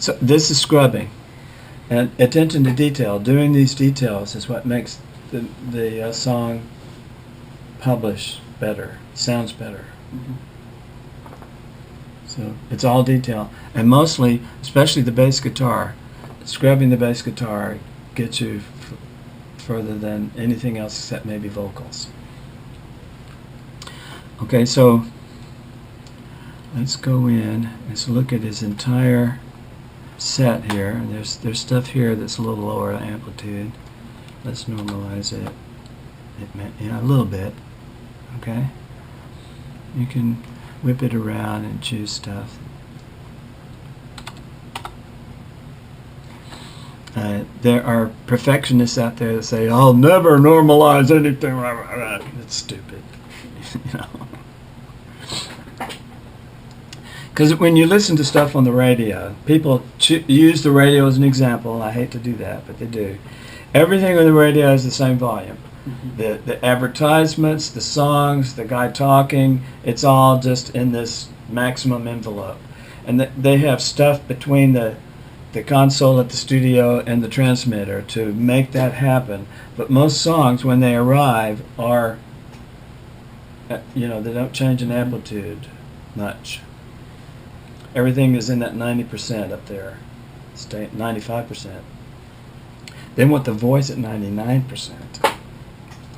So this is scrubbing, and attention to detail. Doing these details is what makes the song publish better, sounds better. Mm-hmm. So it's all detail, and mostly, especially the bass guitar. Scrubbing the bass guitar gets you further than anything else except maybe vocals. Okay, so let's go in. Let's look at his entire set here. There's stuff here that's a little lower amplitude. Let's normalize it. A little bit. Okay. You can whip it around and choose stuff. There are perfectionists out there that say, "I'll never normalize anything." It's stupid, you know. Because when you listen to stuff on the radio, people use the radio as an example. I hate to do that, but they do. Everything on the radio is the same volume. Mm-hmm. The advertisements, the songs, the guy talking, it's all just in this maximum envelope. And they have stuff between the console at the studio and the transmitter to make that happen. But most songs, when they arrive, are, they don't change in amplitude much. Everything is in that 90% up there, 95%. They want the voice at 99%.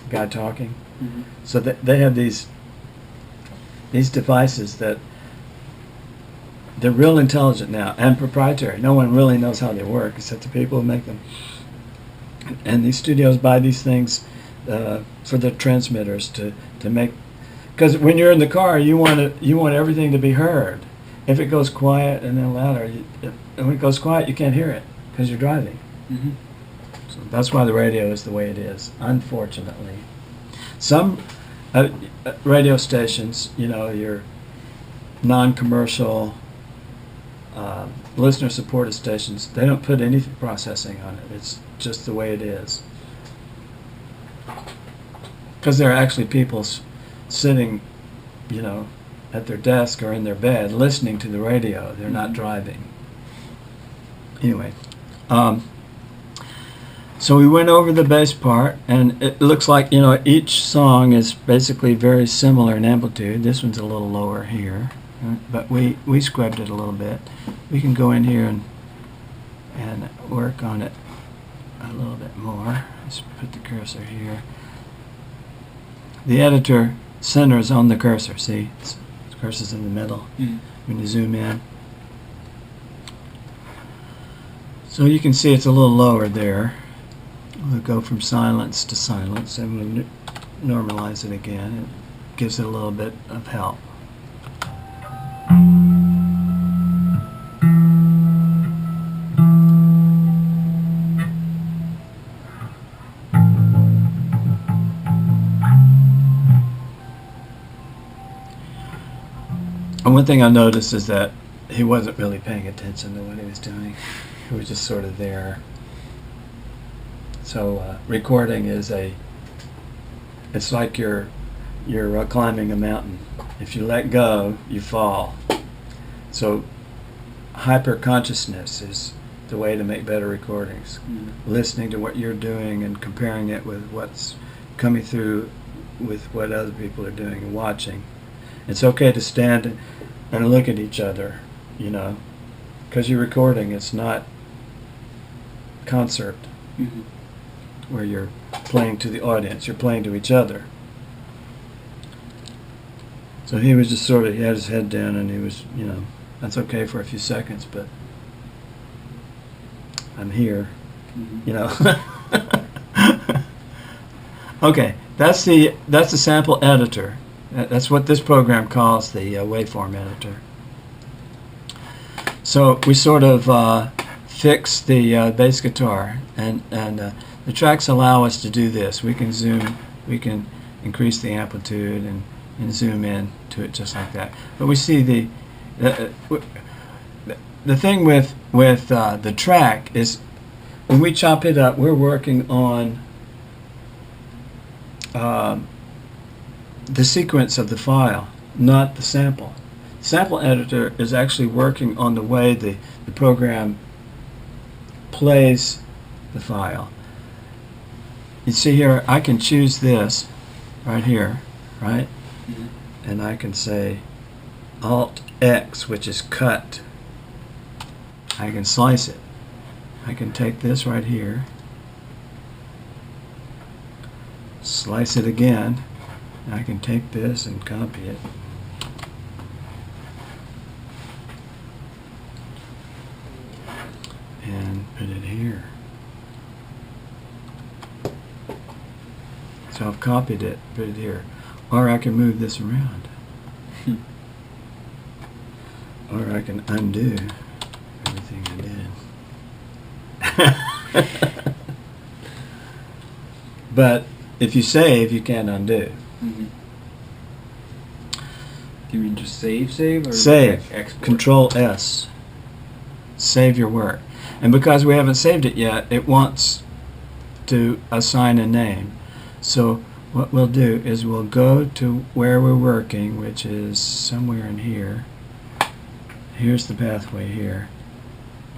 Guy talking. Mm-hmm. So they have these devices that they're real intelligent now and proprietary. No one really knows how they work except the people who make them. And these studios buy these things for the transmitters to make. Because when you're in the car, you want everything to be heard. If it goes quiet and then louder, and when it goes quiet, you can't hear it because you're driving. Mm-hmm. So that's why the radio is the way it is, unfortunately. Some radio stations, your non-commercial, listener-supported stations, they don't put any processing on it. It's just the way it is. Because there are actually people sitting, at their desk or in their bed listening to the radio. They're not driving. Anyway, so we went over the bass part, and it looks like, each song is basically very similar in amplitude. This one's a little lower here, but we scrubbed it a little bit. We can go in here and work on it a little bit more. Let's put the cursor here. The editor centers on the cursor, see? The cursor's in the middle when you zoom in. So you can see it's a little lower there. We'll go from silence to silence, and we'll normalize it again. It gives it a little bit of help. And one thing I noticed is that he wasn't really paying attention to what he was doing. He was just sort of there. So recording is it's like you're climbing a mountain. If you let go, you fall. So hyper-consciousness is the way to make better recordings. Mm-hmm. Listening to what you're doing and comparing it with what's coming through with what other people are doing and watching. It's okay to stand and look at each other, because you're recording. It's not concert. Mm-hmm. Where you're playing to the audience, you're playing to each other. So he was just he had his head down, and he was, that's okay for a few seconds, but I'm here, Okay, that's the sample editor. That's what this program calls the waveform editor. So we sort of fix the bass guitar, and the tracks allow us to do this. We can zoom, we can increase the amplitude and zoom in to it just like that. But we see the thing with the track is when we chop it up, we're working on the sequence of the file, not the sample. sample editor is actually working on the way the program plays the file. You see here, I can choose this right here, right? Mhm. And I can say Alt X, which is cut. I can slice it. I can take this right here, slice it again. I can take this and copy it. And put it here. So I've copied it, put it here. Or I can move this around. Or I can undo everything I did. But if you save, you can't undo. Mhm. Do you mean just save or Save. export? Control S. Save your work. And because we haven't saved it yet, it wants to assign a name. So what we'll do is we'll go to where we're working, which is somewhere in here. Here's the pathway here.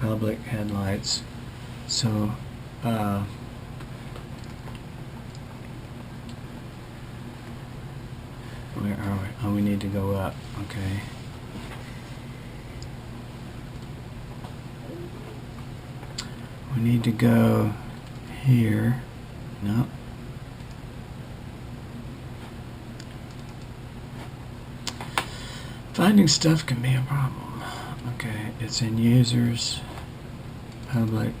Public headlights. So where are we? Oh, we need to go up. Okay. We need to go here. No. Finding stuff can be a problem. Okay, it's in users, public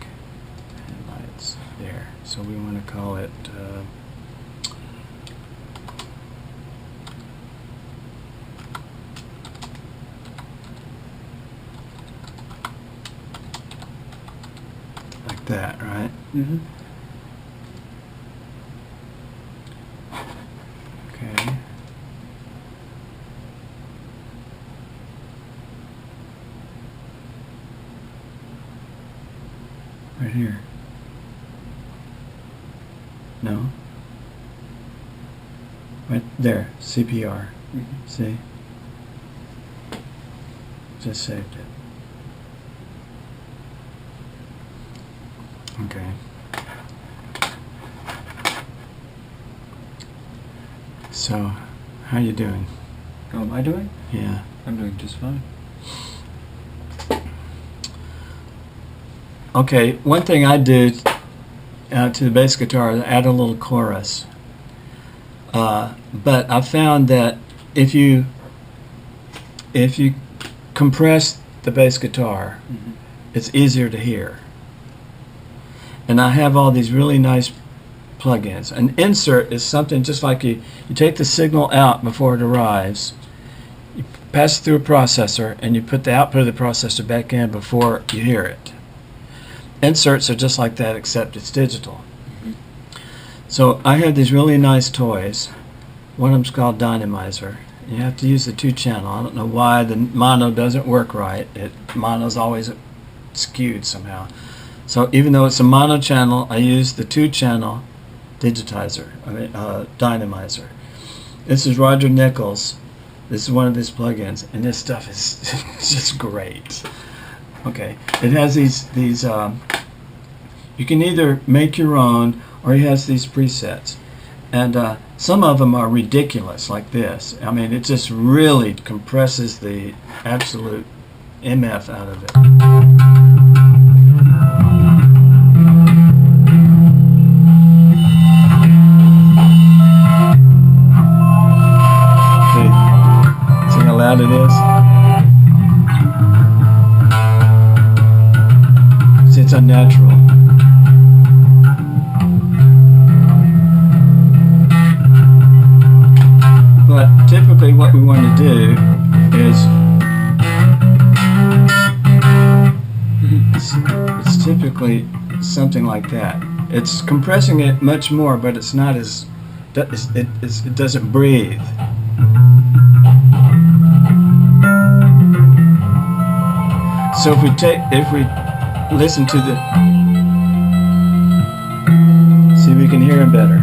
headlights. There. So we want to call it like that, right? Mm-hmm. Okay. Right here. No. Right there. CPR. Mm-hmm. See? Just saved it. Okay. So, how you doing? How am I doing? Yeah. I'm doing just fine. Okay, one thing I do to the bass guitar is add a little chorus. But I found that if you compress the bass guitar, Mm-hmm. it's easier to hear. And I have all these really nice plugins. An insert is something just like you take the signal out before it arrives, you pass it through a processor, and you put the output of the processor back in before you hear it. Inserts are just like that, except it's digital. Mm-hmm. So I have these really nice toys. One of them's called Dynamizer. You have to use the 2-channel. I don't know why the mono doesn't work right. Mono's always skewed somehow. So even though it's a mono channel, I use the 2-channel Dynamizer. This is Roger Nichols. This is one of his plugins, and this stuff is just great. Okay, it has these you can either make your own, or he has these presets, and some of them are ridiculous, like this. I mean, it just really compresses the absolute MF out of it. See how loud it is? See, it's unnatural. But typically what we want to do is it's typically something like that. It's compressing it much more, but it's not as it doesn't breathe. So if we listen to the, see if we can hear him better.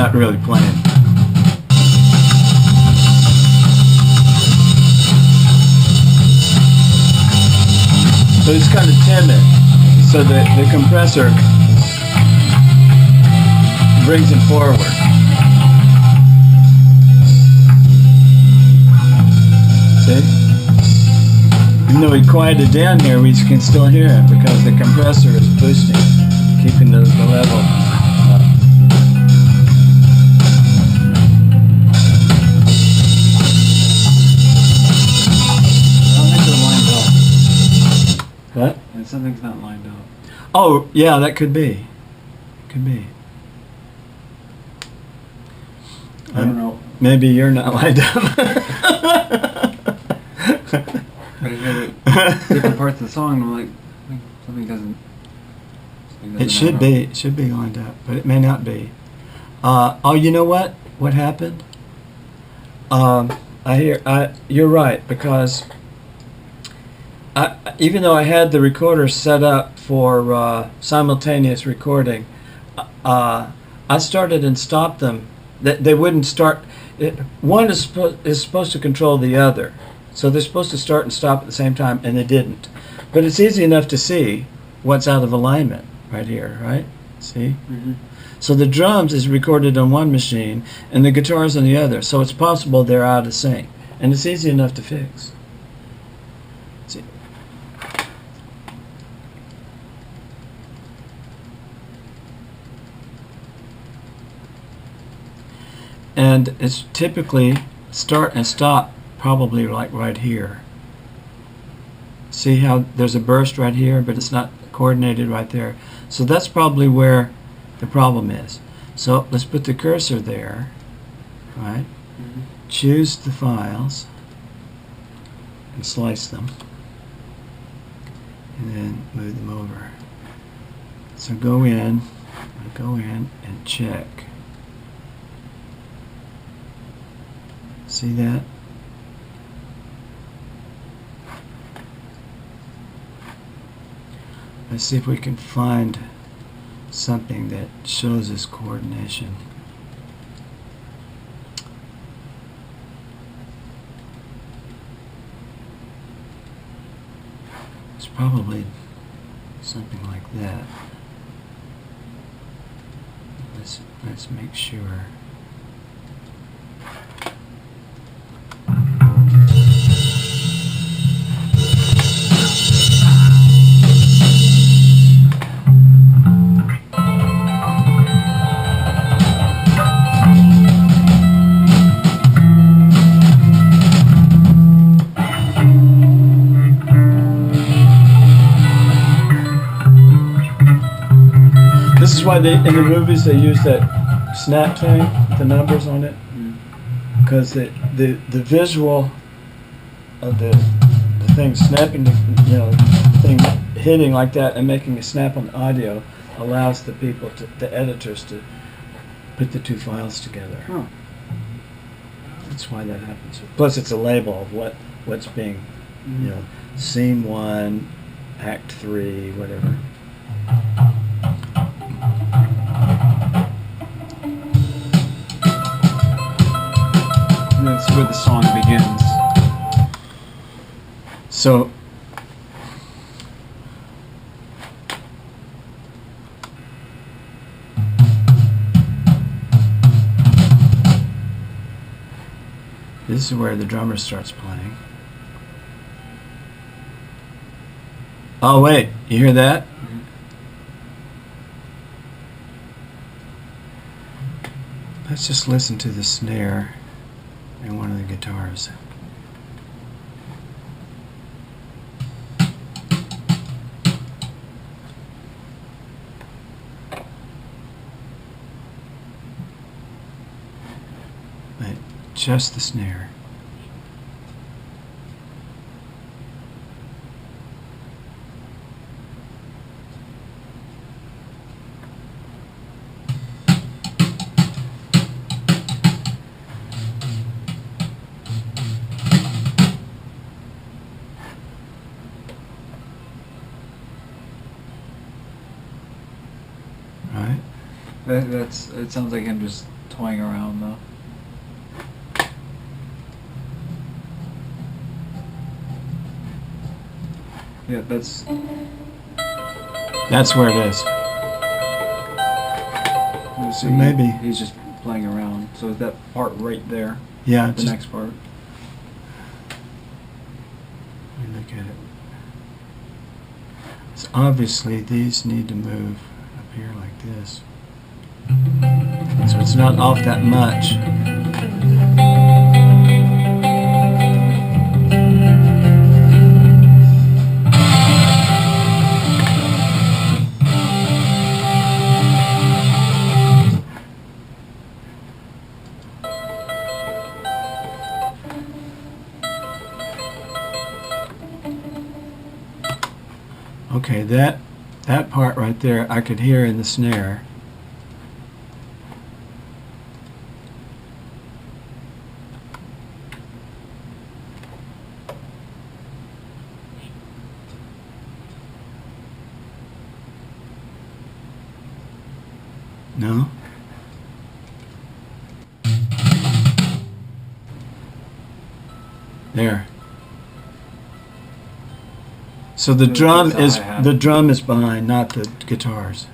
not really playing. So it's kind of timid. So the compressor brings it forward. See? Even though we quieted down here, we can still hear it because the compressor is boosting, keeping the level up. I don't think they're lined up. What? And something's not lined up. Oh, yeah, that could be. Could be. I don't know. Maybe you're not lined up. I hear different parts of the song, and I'm like, something doesn't. It should be. It should be lined up, but it may not be. Oh, you know what? What happened? You're right, because even though I had the recorder set up for simultaneous recording, I started and stopped them. They wouldn't start. One is supposed to control the other. So they're supposed to start and stop at the same time, and they didn't. But it's easy enough to see what's out of alignment right here, right? See? Mm-hmm. So the drums is recorded on one machine, and the guitar's on the other. So it's possible they're out of sync. And it's easy enough to fix. See? And it's typically start and stop probably like right here. See how there's a burst right here, but it's not coordinated right there. So that's probably where the problem is. So let's put the cursor there, right? Mm-hmm. Choose the files and slice them, and then move them over. So go in and check. See that? Let's see if we can find something that shows us coordination. It's probably something like that. Let's make sure. This is why in the movies they use that snap thing, the numbers on it, because the visual of the thing snapping, the thing hitting like that and making a snap on the audio allows the people, the editors, to put the two files together. Huh. That's why that happens. Plus, it's a label of what's being, scene 1, act 3, whatever. That's where the song begins. So, this is where the drummer starts playing. Oh wait, you hear that? Mm-hmm. Let's just listen to the snare in one of the guitars. Wait, just the snare. Right? It sounds like him just twang around though. Yeah, that's That's where it is. so maybe- he's just playing around. So is that part right there? Yeah, The just, next part. let me look at it. So obviously these need to move up here like this. So it's not off that much. Okay, that part right there I could hear in the snare. No? There. So the That's drum all is I have. the drum is behind, not the guitars.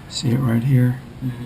See it right here? Mm-hmm.